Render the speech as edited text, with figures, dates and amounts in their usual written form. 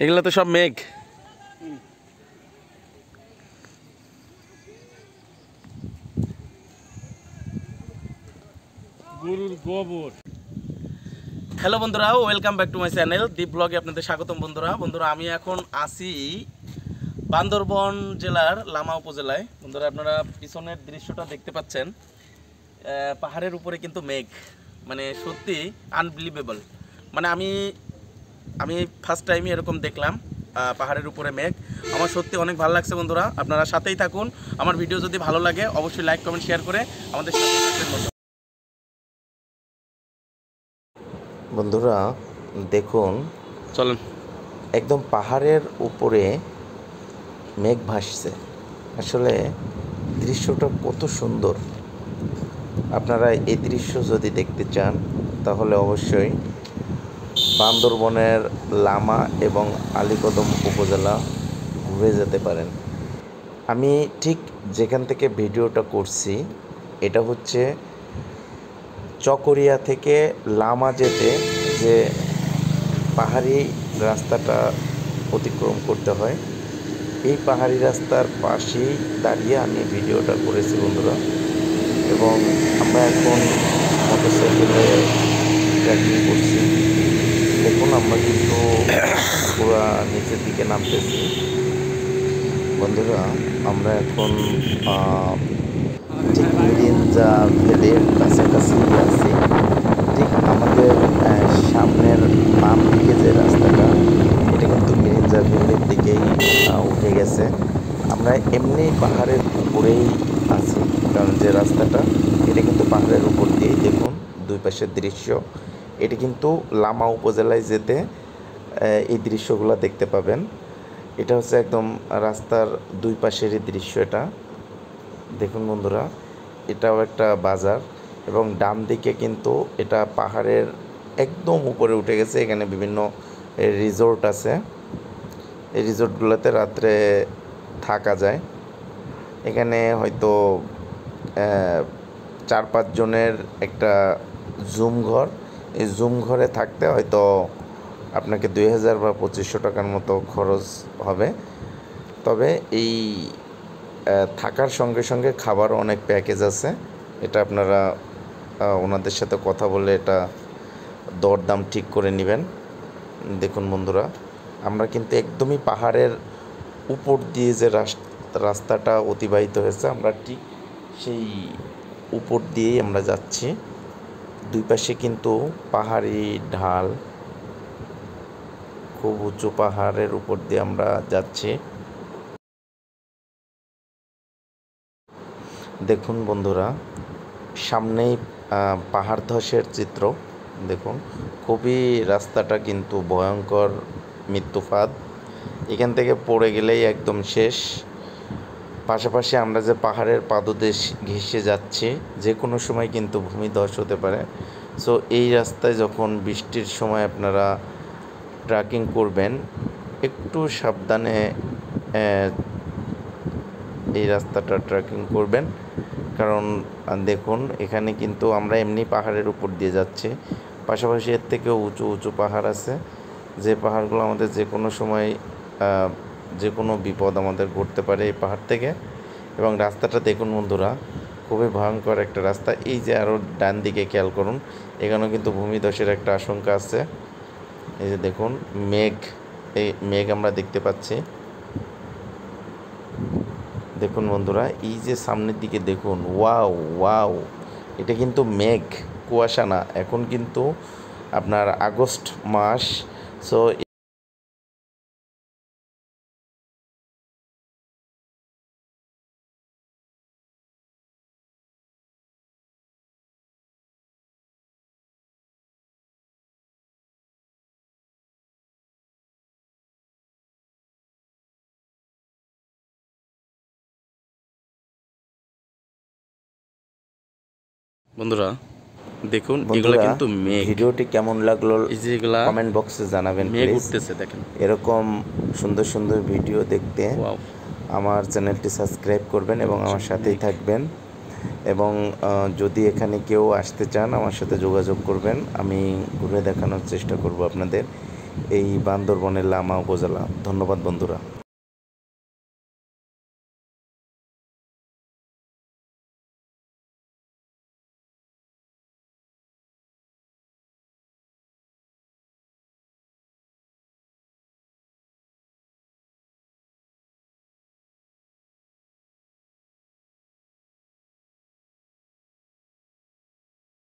এগুলো তো সব মেঘ। গরুর গোবর। হ্যালো বন্ধুরা, welcome back to my channel Deep ব্লগে আপনাদের স্বাগতম। বন্ধুরা আমি এখন আছি বান্দরবন জেলার লামা উপজেলায়। বন্ধুরা আপনারা পিছনের দৃশ্যটা দেখতে পাচ্ছেন, পাহাড়ের উপরে কিন্তু মেঘ, মানে সত্যি আনবিলিভেবল। মানে আমি ফার্স্ট টাইমই এরকম দেখলাম পাহাড়ের উপরে মেঘ। আমার সত্যি অনেক ভালো লাগছে। বন্ধুরা আপনারা সাথেই থাকুন। আমার ভিডিও যদি ভালো লাগে অবশ্যই লাইক কমেন্ট শেয়ার করে আমাদের সাথেই থাকবেন। বন্ধুরা দেখুন, চলেন। একদম পাহাড়ের উপরে মেঘ ভাসছে। আসলে দৃশ্যটা কত সুন্দর। আপনারা এই দৃশ্য যদি দেখতে চান তাহলে অবশ্যই বান্দরবনের লামা এবং আলীকদম উপজেলা ঘুরে যেতে পারেন। আমি ঠিক যেখান থেকে ভিডিওটা করছি এটা হচ্ছে চকরিয়া থেকে লামা যেতে যে পাহাড়ি রাস্তাটা অতিক্রম করতে হয়, এই পাহাড়ি রাস্তার পাশেই দাঁড়িয়ে আমি ভিডিওটা করেছি বন্ধুরা। এবং আমরা এখন মোটরসাইকেলে ট্রেকিং করছি। দেখুন আমরা কিন্তু পুরা নিচের দিকে নামতেছি বন্ধুরা। আমরা এখন ঠিক মিরিঞ্জা ভ্যালির কাছাকাছি আছি। ঠিক আমাদের সামনের বাম দিকে যে রাস্তাটা, এটা কিন্তু মিরিঞ্জা ভ্যালির দিকেই উঠে গেছে। আমরা এমনি পাহাড়ের উপরেই আছি, কারণ যে রাস্তাটা এটা কিন্তু পাহাড়ের উপর দিয়েই। দেখুন দুই পাশের দৃশ্য। এটি কিন্তু লামা উপজেলায় যেতে এই দৃশ্যগুলো দেখতে পাবেন। এটা হচ্ছে একদম রাস্তার দুই পাশেরই দৃশ্য। এটা দেখুন বন্ধুরা, এটাও একটা বাজার এবং ডান দিকে কিন্তু এটা পাহাড়ের একদম উপরে উঠে গেছে। এখানে বিভিন্ন রিসোর্ট আছে, এই রিসোর্টগুলোতে রাত্রে থাকা যায়। এখানে হয়তো 4-5 জনের একটা জুম ঘর। এই জুম ঘরে থাকতে হয়তো আপনাকে 2000 বা 2500 টাকার মতো খরচ হবে। তবে এই থাকার সঙ্গে সঙ্গে খাবারও অনেক প্যাকেজ আছে। এটা আপনারা ওনাদের সাথে কথা বলে এটা দরদাম ঠিক করে নেবেন। দেখুন বন্ধুরা, আমরা কিন্তু একদমই পাহাড়ের উপর দিয়ে যে রাস্তাটা অতিবাহিত হয়েছে, আমরা ঠিক সেই উপর দিয়েই আমরা যাচ্ছি। দুই পাশে কিন্তু পাহাড়ি ঢাল, খুব উঁচু পাহাড়ের উপর দিয়ে আমরা যাচ্ছি। দেখুন বন্ধুরা, সামনেই পাহাড় ধসের চিত্র। দেখুন খুবই রাস্তাটা কিন্তু ভয়ঙ্কর, মৃত্যুফাদ। এখান থেকে পড়ে গেলেই একদম শেষ। পাশাপাশি আমরা যে পাহাড়ের পাদদেশ ঘেঁষে যাচ্ছি, যে কোনো সময় কিন্তু ভূমিধস হতে পারে। সো এই রাস্তায় যখন বৃষ্টির সময় আপনারা ট্রেকিং করবেন, একটু সাবধানে এই রাস্তাটা ট্রেকিং করবেন। কারণ দেখুন এখানে কিন্তু আমরা এমনি পাহাড়ের উপর দিয়ে যাচ্ছি, পাশাপাশি এর থেকেও উঁচু উঁচু পাহাড় আছে, যে পাহাড়গুলো আমাদের যে কোনো সময় যে কোনো বিপদ আমাদের ঘটতে পারে এই পাহাড় থেকে। এবং রাস্তাটা দেখুন বন্ধুরা, খুবই ভয়ঙ্কর একটা রাস্তা। এই যে আরও ডান দিকে খেয়াল করুন, এখানেও কিন্তু ভূমিধসের একটা আশঙ্কা আছে। এই যে দেখুন মেঘ, এই মেঘ আমরা দেখতে পাচ্ছি। দেখুন বন্ধুরা, এই যে সামনের দিকে দেখুন, ওয়াও ওয়াও, এটা কিন্তু মেঘ, কুয়াশা না। এখন কিন্তু আপনার আগস্ট মাস। সো বন্ধুরা দেখুন, এগুলো কিন্তু মেঘ। ভিডিওটি কেমন লাগলো এই যে এগুলা কমেন্ট বক্সে জানাবেন মেঘ প্লিজ। উঠতেছে দেখেন। এরকম সুন্দর সুন্দর ভিডিও দেখতে আমার চ্যানেলটি সাবস্ক্রাইব করবেন এবং আমার সাথেই থাকবেন। এবং যদি এখানে কেউ আসতে চান আমার সাথে যোগাযোগ করবেন, আমি ঘুরে দেখানোর চেষ্টা করব আপনাদের। এই বান্দরবনের লামা উপজেলা। ধন্যবাদ বন্ধুরা।